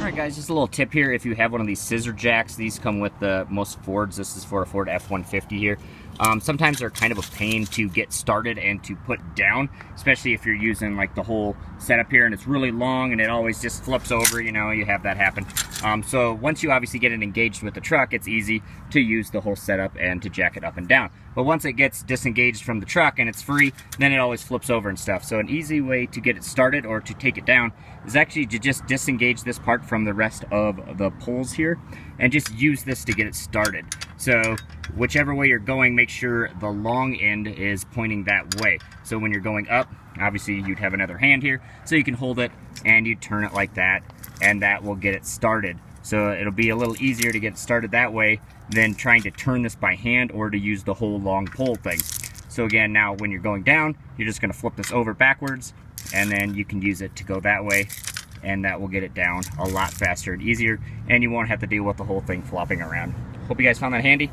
Alright guys, just a little tip here. If you have one of these scissor jacks, these come with the most Fords. This is for a Ford F-150 here. Sometimes they're kind of a pain to get started and to put down, especially if you're using like the whole setup here and it's really long and it always just flips over, you know, you have that happen. So once you obviously get it engaged with the truck, it's easy to use the whole setup and to jack it up and down. But once it gets disengaged from the truck and it's free, then it always flips over and stuff. So an easy way to get it started or to take it down is actually to just disengage this part from the rest of the poles here and just use this to get it started. So whichever way you're going, make sure the long end is pointing that way. So when you're going up, obviously you'd have another hand here, so you can hold it and you turn it like that, and that will get it started. So it'll be a little easier to get it started that way than trying to turn this by hand or to use the whole long pole thing. So again, now when you're going down, you're just going to flip this over backwards, and then you can use it to go that way, and that will get it down a lot faster and easier, and you won't have to deal with the whole thing flopping around. Hope you guys found that handy.